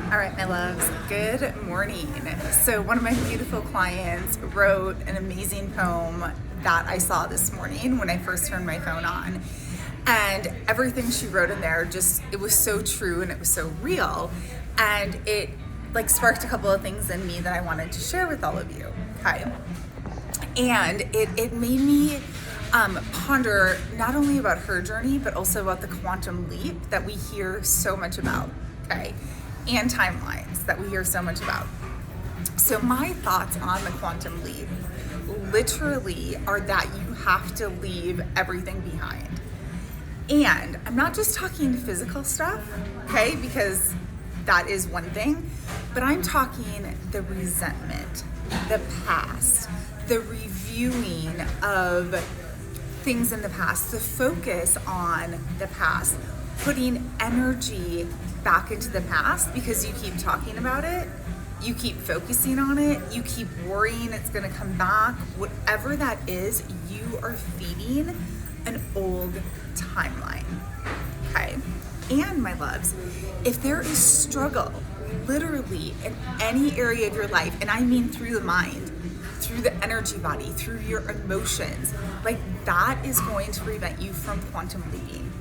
All right, my loves, good morning. So one of my beautiful clients wrote an amazing poem that I saw this morning when I first turned my phone on. And everything she wrote in there, it was so true and it was so real. And it sparked a couple of things in me that I wanted to share with all of you, okay? And it made me ponder not only about her journey, but also about the quantum leap that we hear so much about, okay? And timelines that we hear so much about. So my thoughts on the quantum leap literally are that you have to leave everything behind. And I'm not just talking physical stuff, okay, because that is one thing, but I'm talking the resentment, the past, the reviewing of things in the past, the focus on the past, putting energy back into the past because you keep talking about it, you keep focusing on it, you keep worrying it's going to come back. Whatever that is, you are feeding an old timeline, okay? And my loves, if there is struggle literally in any area of your life, and I mean through the mind, through the energy body, through your emotions, that is going to prevent you from quantum leaping.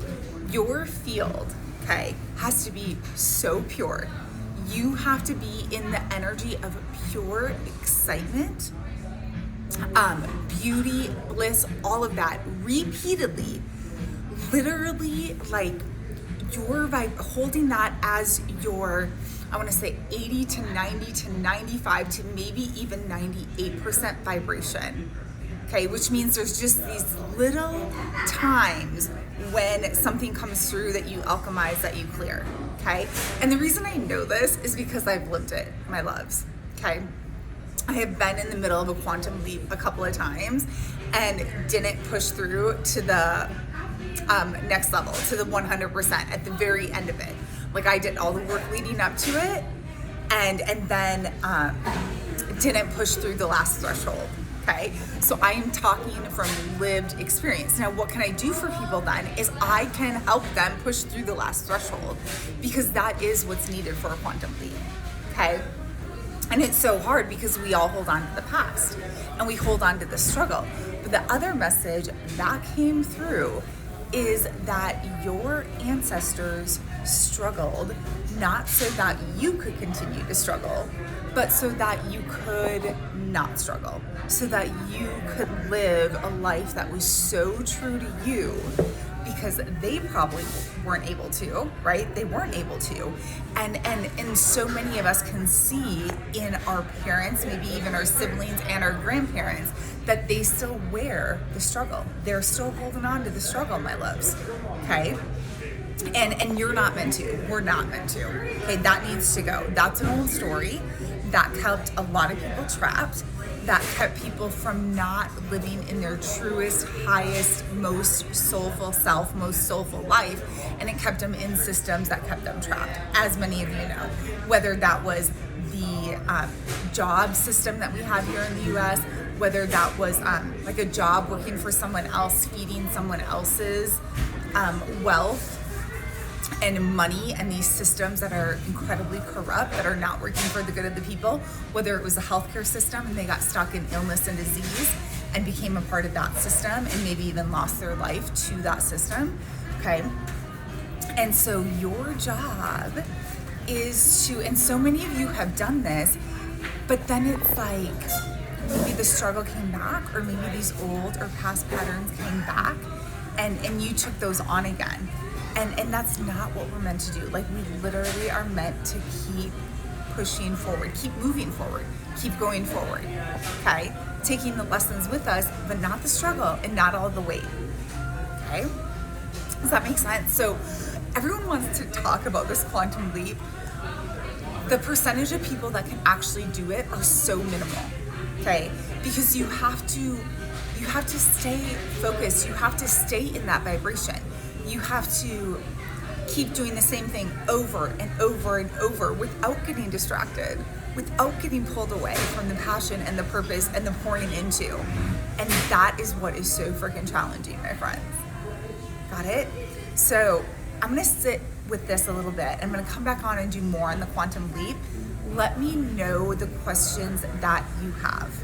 Your field, okay, has to be so pure. You have to be in the energy of pure excitement, beauty, bliss, all of that repeatedly, literally your vibe, holding that as your, I want to say 80 to 90 to 95 to maybe even 98% vibration. Okay, which means there's just these little times when something comes through that you alchemize, that you clear, okay? And the reason I know this is because I've lived it, my loves, okay? I have been in the middle of a quantum leap a couple of times and didn't push through to the next level, to the 100% at the very end of it. I did all the work leading up to it and then didn't push through the last threshold. Okay, so I am talking from lived experience. Now, what can I do for people then is I can help them push through the last threshold because that is what's needed for a quantum leap, okay? And it's so hard because we all hold on to the past and we hold on to the struggle. But the other message that came through is that your ancestors struggled not so that you could continue to struggle, but so that you could not struggle, so that you could live a life that was so true to you because they probably weren't able to, right? They weren't able to. And so many of us can see in our parents, maybe even our siblings and our grandparents, that they still wear the struggle. They're still holding on to the struggle, my loves, okay? And you're not meant to. We're not meant to. Okay, that needs to go. That's an old story that kept a lot of people trapped, that kept people from not living in their truest, highest, most soulful self, most soulful life, and it kept them in systems that kept them trapped, as many of you know. Whether that was the job system that we have here in the US, whether that was a job working for someone else, feeding someone else's wealth and money, and these systems that are incredibly corrupt, that are not working for the good of the people, whether it was a healthcare system and they got stuck in illness and disease and became a part of that system and maybe even lost their life to that system, okay? And so your job is to, and so many of you have done this, but then it's maybe the struggle came back, or maybe these old or past patterns came back and you took those on again. And that's not what we're meant to do. We literally are meant to keep pushing forward, keep moving forward, keep going forward, okay? Taking the lessons with us, but not the struggle and not all the weight, okay? Does that make sense? So everyone wants to talk about this quantum leap. The percentage of people that can actually do it are so minimal, okay? Because you have to stay focused. You have to stay in that vibration. You have to keep doing the same thing over and over and over without getting distracted, without getting pulled away from the passion and the purpose and the pouring into. And that is what is so freaking challenging, my friends. Got it? So I'm gonna sit with this a little bit. I'm going to come back on and do more on the quantum leap. Let me know the questions that you have.